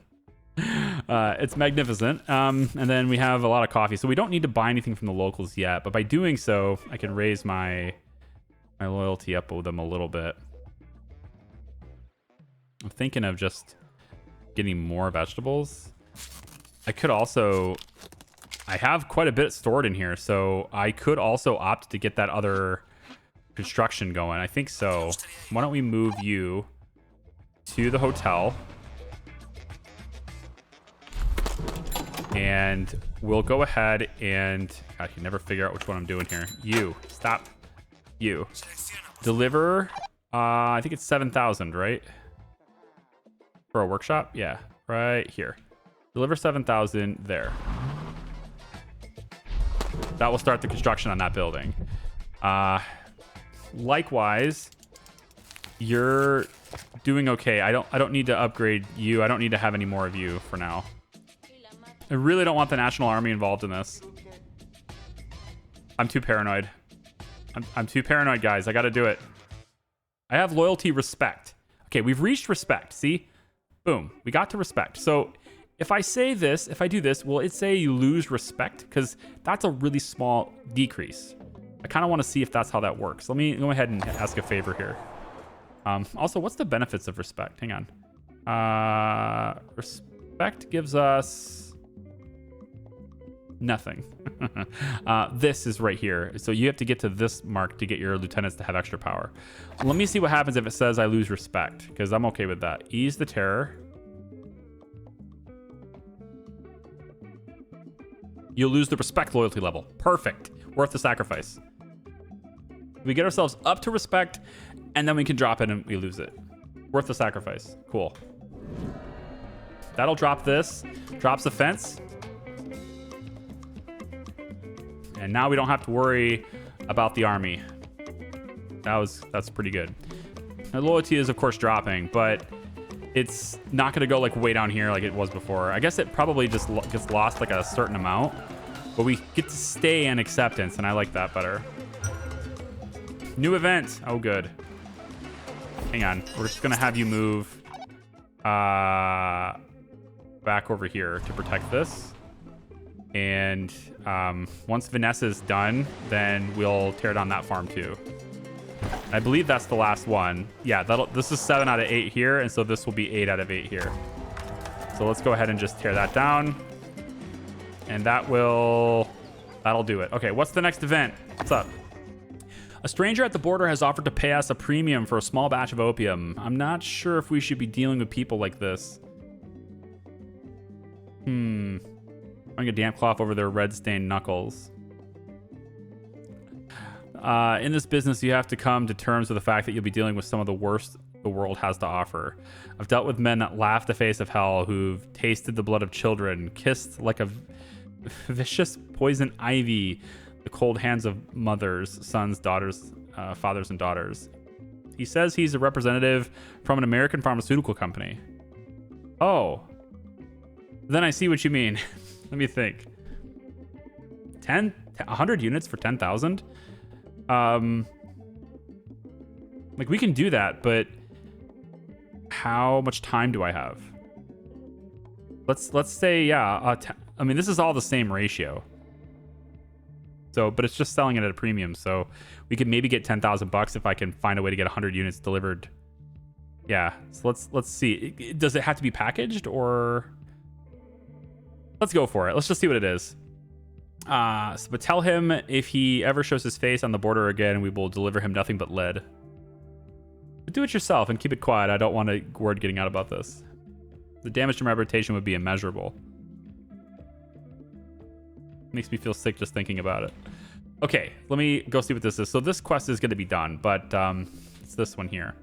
Speaker 1: It's magnificent. And then we have a lot of coffee. So we don't need to buy anything from the locals yet. But by doing so, I can raise my loyalty up with them a little bit. I'm thinking of just getting more vegetables. I could also... I have quite a bit stored in here, so I could also opt to get that other construction going. I think so. Why don't we move you to the hotel? And we'll go ahead and... God, I can never figure out which one I'm doing here. You. Stop. You. Deliver... I think it's 7,000, right? For a workshop? Yeah. Right here. Deliver 7,000 there. That will start the construction on that building. Likewise, you're doing okay. I don't need to upgrade you. I don't need to have any more of you for now. I really don't want the National Army involved in this. I'm too paranoid. I'm too paranoid, guys. I got to do it. I have loyalty, respect. Okay, we've reached respect. See? Boom. We got to respect. So if I say this, if I do this, will it say you lose respect? Because that's a really small decrease. I kind of want to see if that's how that works. Let me go ahead and ask a favor here. Also, what's the benefits of respect? Hang on. Respect gives us nothing. This is right here. So you have to get to this mark to get your lieutenants to have extra power. Let me see what happens if it says I lose respect, because I'm okay with that. Ease the terror. You'll lose the respect loyalty level. Perfect. Worth the sacrifice. We get ourselves up to respect, and then we can drop it and we lose it. Worth the sacrifice. Cool. That'll drop this. Drops the fence. And now we don't have to worry about the army. That's pretty good. My loyalty is, of course, dropping, but it's not going to go like way down here like it was before. I guess it probably just gets lost like a certain amount, but we get to stay in acceptance, and I like that better. New event. Oh, good. Hang on. We're just going to have you move back over here to protect this. And once Vanessa's done, then we'll tear down that farm too. I believe that's the last one. Yeah, this is 7 out of 8 here, and so this will be 8 out of 8 here. So let's go ahead and just tear that down. And that'll do it. Okay, what's the next event? What's up? A stranger at the border has offered to pay us a premium for a small batch of opium. I'm not sure if we should be dealing with people like this. Running a damp cloth over their red-stained knuckles. In this business, you have to come to terms with the fact that you'll be dealing with some of the worst the world has to offer. I've dealt with men that laugh the face of hell, who've tasted the blood of children, kissed like a vicious poison ivy the cold hands of mothers, sons, daughters, fathers, and daughters. He says he's a representative from an American pharmaceutical company. Oh. Then I see what you mean. Let me think. 100 units for 10,000? Like, we can do that, but how much time do I have? Let's say, yeah, I mean, this is all the same ratio. So, but it's just selling it at a premium. So we could maybe get 10,000 bucks if I can find a way to get 100 units delivered. Yeah. So let's see. Does it have to be packaged, or let's go for it. Let's just see what it is. But tell him if he ever shows his face on the border again, we will deliver him nothing but lead. But do it yourself and keep it quiet. I don't want a word getting out about this. The damage to my reputation would be immeasurable. Makes me feel sick just thinking about it. Okay, let me go see what this is. So this quest is going to be done, but it's this one here.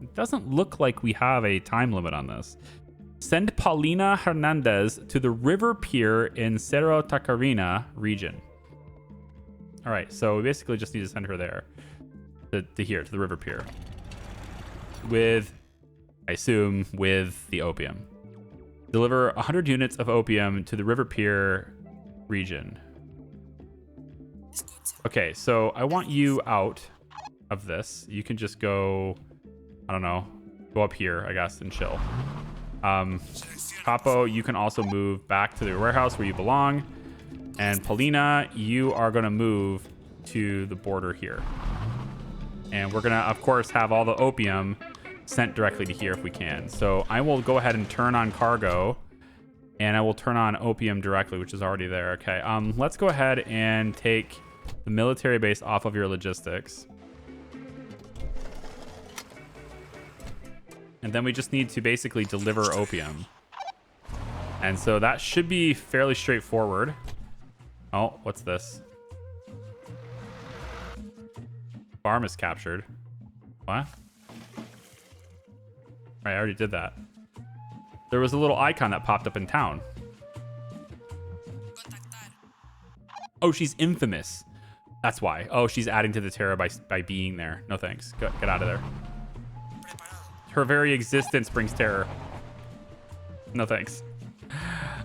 Speaker 1: It doesn't look like we have a time limit on this. Send Paulina Hernandez to the river pier in Cerro Tacarina region. All right, so we basically just need to send her there. To here, to the river pier. With, I assume, with the opium. Deliver 100 units of opium to the river pier region. Okay, so I want you out of this. You can just go, I don't know, go up here, I guess, and chill. Capo, you can also move back to the warehouse where you belong. And Paulina, you are going to move to the border here. And we're going to, of course, have all the opium sent directly to here if we can. So I will go ahead and turn on cargo, and I will turn on opium directly, which is already there. Okay, let's go ahead and take the military base off of your logistics. And then we just need to basically deliver opium. And so that should be fairly straightforward. Oh, what's this? Farm is captured. What? Right, I already did that. There was a little icon that popped up in town. Oh, she's infamous. That's why. Oh, she's adding to the terror by being there. No thanks. Get out of there. Her very existence brings terror. No thanks.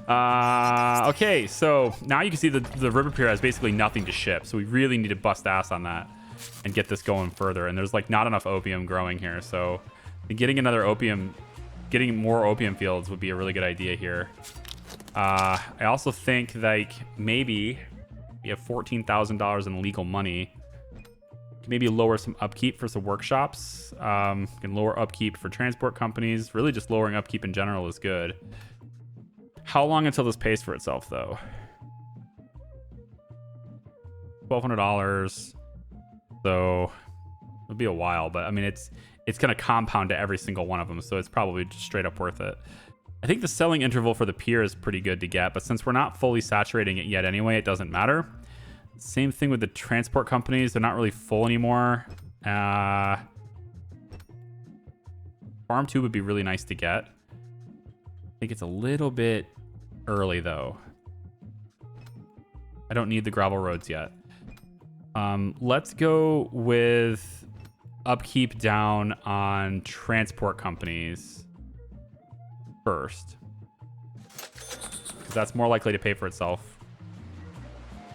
Speaker 1: Okay, so now you can see the river pier has basically nothing to ship. So we really need to bust ass on that and get this going further. And there's like not enough opium growing here. So getting another opium, getting more opium fields would be a really good idea here. I also think like maybe we have $14,000 in legal money. Maybe lower some upkeep for some workshops. Can lower upkeep for transport companies. Really just lowering upkeep in general is good. How long until this pays for itself though? $1,200. So it'll be a while, but I mean it's going to compound to every single one of them, so it's probably just straight up worth it. I think the selling interval for the pier is pretty good to get, but since we're not fully saturating it yet anyway, it doesn't matter. Same thing with the transport companies. They're not really full anymore. Farm 2 would be really nice to get. I think it's a little bit early, though. I don't need the gravel roads yet. Let's go with upkeep down on transport companies first. 'Cause that's more likely to pay for itself.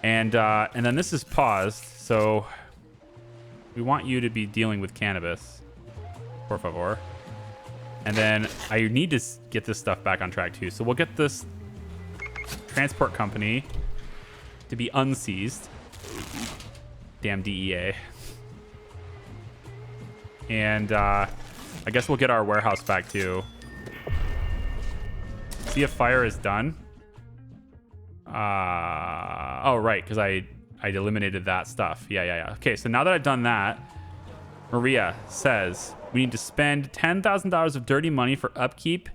Speaker 1: And then this is paused, so we want you to be dealing with cannabis, por favor. And then I need to get this stuff back on track too. So we'll get this transport company to be unseized. Damn DEA. And I guess we'll get our warehouse back too. See if fire is done. Oh, right, because I eliminated that stuff. Yeah. Okay, so now that I've done that, Maria says we need to spend $10,000 of dirty money for upkeep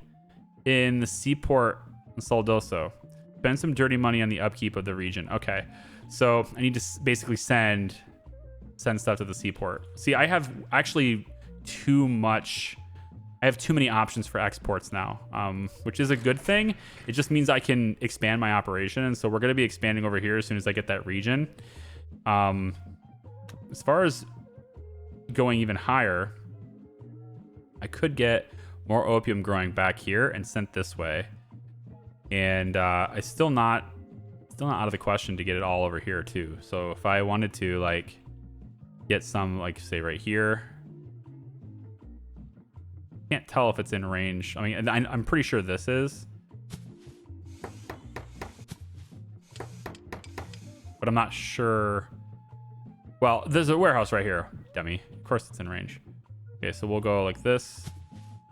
Speaker 1: in the seaport in Soldoso. Spend some dirty money on the upkeep of the region. Okay, so I need to basically send stuff to the seaport. See, I have actually too many options for exports now, which is a good thing. It just means I can expand my operation. And so we're going to be expanding over here as soon as I get that region. As far as going even higher, I could get more opium growing back here and sent this way. And I still not out of the question to get it all over here too. So if I wanted to like get some, like say right here, can't tell if it's in range. I mean, I'm pretty sure this is. But but I'm not sure. Well, there's a warehouse right here, dummy. Of course it's in range. Okay, so we'll go like this.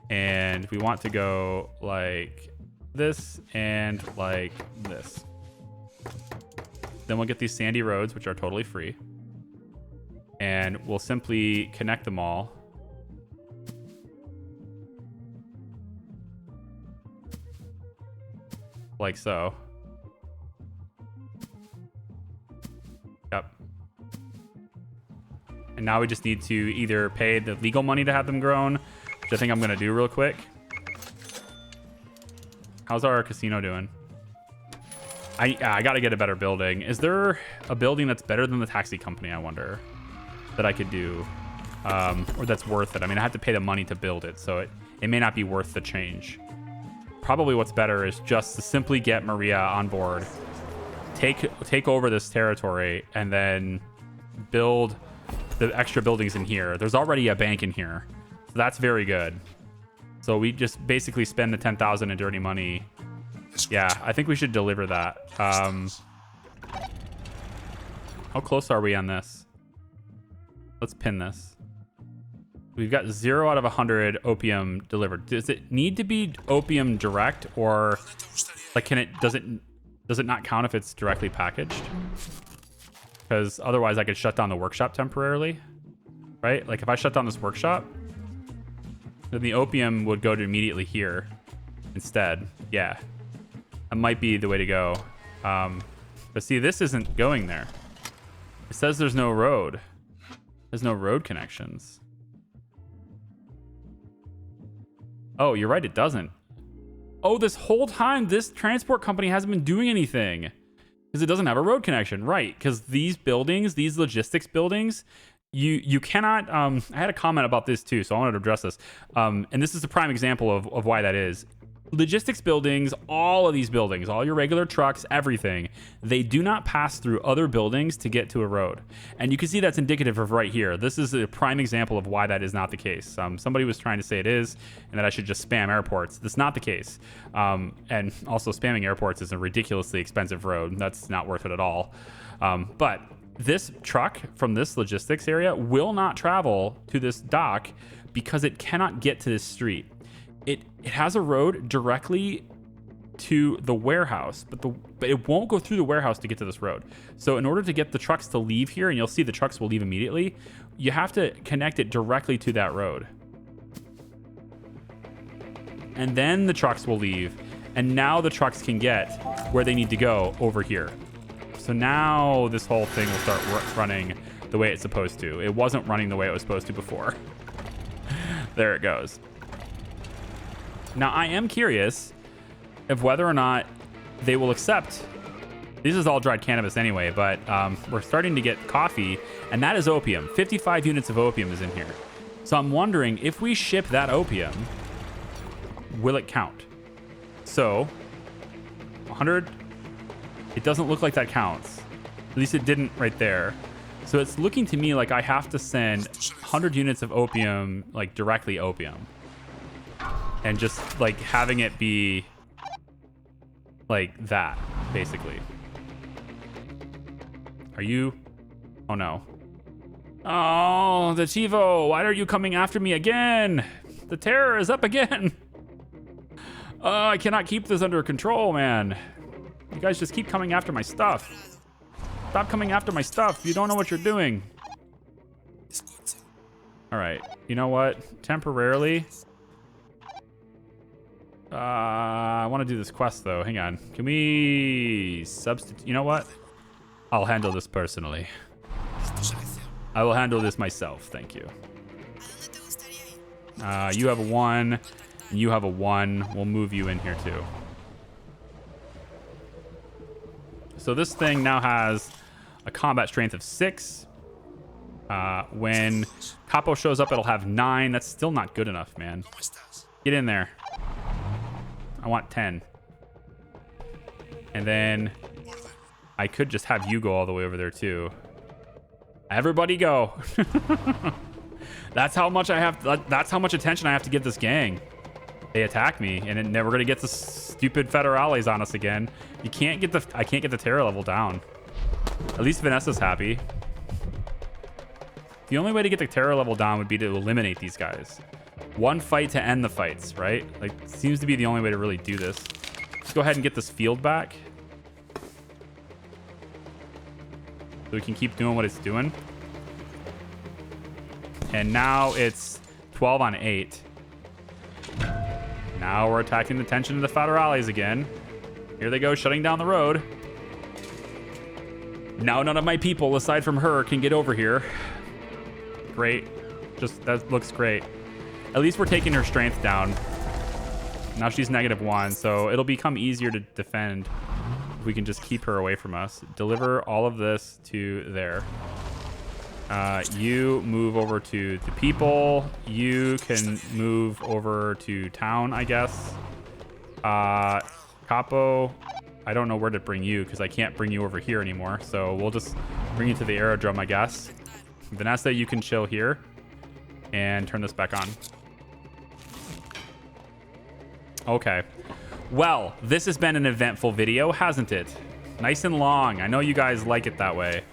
Speaker 1: And we want to go like this and like this. Then we'll get these sandy roads, which are totally free. And we'll simply connect them all. Like so. Yep. And now we just need to either pay the legal money to have them grown, which I think I'm going to do real quick. How's our casino doing? I got to get a better building. Is there a building that's better than the taxi company, I wonder, that I could do? Or that's worth it? I mean, I have to pay the money to build it, so it may not be worth the change. Probably what's better is just to simply get Maria on board, take over this territory, and then build the extra buildings in here. There's already a bank in here, so that's very good. So we just basically spend the 10,000 in dirty money. Yeah, I think we should deliver that. How close are we on this? Let's pin this. We've got 0 out of 100 opium delivered. Does it need to be opium direct, or like does it not count if it's directly packaged? Because otherwise I could shut down the workshop temporarily, right? Like if I shut down this workshop, then the opium would go to immediately here instead. Yeah, that might be the way to go. But see, this isn't going there. It says there's no road. There's no road connections. Oh, you're right, it doesn't. Oh, this whole time, this transport company hasn't been doing anything because it doesn't have a road connection, right? Because these buildings, these logistics buildings, you cannot. I had a comment about this too, so I wanted to address this. And this is a prime example of why that is. Logistics buildings, all of these buildings, all your regular trucks, everything, they do not pass through other buildings to get to a road. And you can see that's indicative of right here. This is a prime example of why that is not the case. Somebody was trying to say it is, and that I should just spam airports. That's not the case. And also spamming airports is a ridiculously expensive road. That's not worth it at all. But this truck from this logistics area will not travel to this dock because it cannot get to this street. It has a road directly to the warehouse, but it won't go through the warehouse to get to this road. So in order to get the trucks to leave here, and you'll see the trucks will leave immediately, you have to connect it directly to that road. And then the trucks will leave, and now the trucks can get where they need to go over here. So now this whole thing will start running the way it's supposed to. It wasn't running the way it was supposed to before. There it goes. Now, I am curious of whether or not they will accept. This is all dried cannabis anyway, but we're starting to get coffee, and that is opium. 55 units of opium is in here. So I'm wondering if we ship that opium, will it count? So 100, it doesn't look like that counts. At least it didn't right there. So it's looking to me like I have to send 100 units of opium, like directly opium. And just like having it be like that, basically. Are you? Oh no. Oh, the Chivo, why are you coming after me again? The terror is up again. Oh, I cannot keep this under control, man. You guys just keep coming after my stuff. Stop coming after my stuff. You don't know what you're doing. All right, you know what? Temporarily. I want to do this quest though. Hang on. Can we substitute? You know what? I'll handle this personally. I will handle this myself. Thank you. You have a 1, and you have a 1. We'll move you in here too. So this thing now has a combat strength of 6. When Capo shows up, it'll have 9. That's still not good enough, man. Get in there. I want 10. And then I could just have you go all the way over there too. Everybody go. That's how much I have. That's how much attention I have to give this gang. They attack me, and then we're gonna get the stupid federales on us again. You can't get the. I can't get the terror level down. At least Vanessa's happy. The only way to get the terror level down would be to eliminate these guys. One fight to end the fights, right? Like, seems to be the only way to really do this. Let's go ahead and get this field back. So we can keep doing what it's doing. And now it's 12 on 8. Now we're attacking the tension of the federales again. Here they go, shutting down the road. Now none of my people, aside from her, can get over here. Great. Just, that looks great. At least we're taking her strength down. Now she's -1, so it'll become easier to defend if we can just keep her away from us. Deliver all of this to there. You move over to the people. You can move over to town, I guess. Capo, I don't know where to bring you because I can't bring you over here anymore. So we'll just bring you to the aerodrome, I guess. Vanessa, you can chill here and turn this back on. Okay. Well, this has been an eventful video, hasn't it? Nice and long. I know you guys like it that way.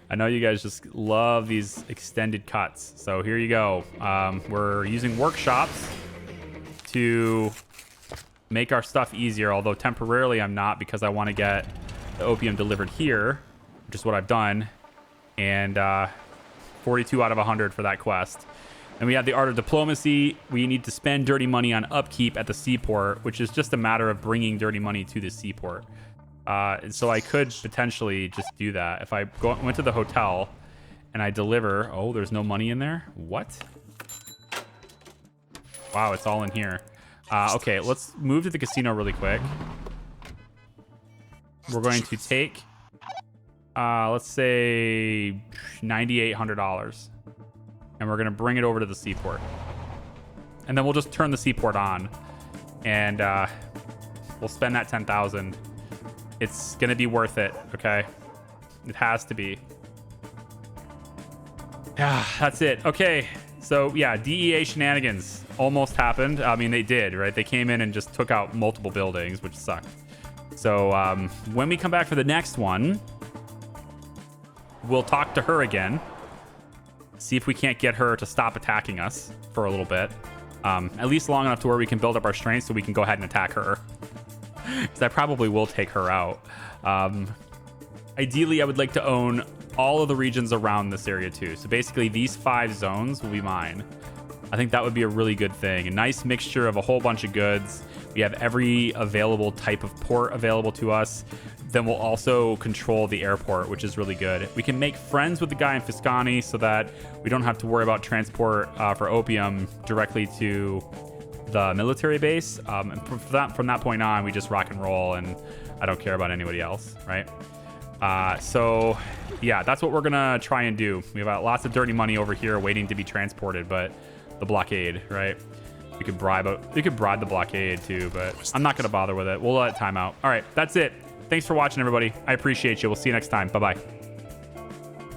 Speaker 1: I know you guys just love these extended cuts. So here you go. We're using workshops to make our stuff easier, although temporarily I'm not because I want to get the opium delivered here, which is what I've done. And 42 out of 100 for that quest. And we have the art of diplomacy. We need to spend dirty money on upkeep at the seaport, which is just a matter of bringing dirty money to the seaport. So I could potentially just do that. If I went to the hotel and I deliver... Oh, there's no money in there? What? Wow, it's all in here. Okay, let's move to the casino really quick. We're going to take... let's say $9,800. And we're going to bring it over to the seaport. And then we'll just turn the seaport on. And we'll spend that $10,000. It's going to be worth it, okay? It has to be. Yeah, that's it. Okay, so yeah, DEA shenanigans almost happened. I mean, they did, right? They came in and just took out multiple buildings, which sucked. So when we come back for the next one, we'll talk to her again. See if we can't get her to stop attacking us for a little bit. At least long enough to where we can build up our strength so we can go ahead and attack her. Because I probably will take her out. Ideally, I would like to own all of the regions around this area too. So basically, these 5 zones will be mine. I think that would be a really good thing. A nice mixture of a whole bunch of goods. We have every available type of port available to us. Then we'll also control the airport, which is really good. We can make friends with the guy in Fiscani so that we don't have to worry about transport for opium directly to the military base. And from that point on, we just rock and roll, and I don't care about anybody else, right? So yeah, that's what we're gonna try and do. We have lots of dirty money over here waiting to be transported, but the blockade, right? We could bribe the blockade too, but I'm not gonna bother with it. We'll let it time out. All right, that's it. Thanks for watching, everybody. I appreciate you. We'll see you next time. Bye-bye.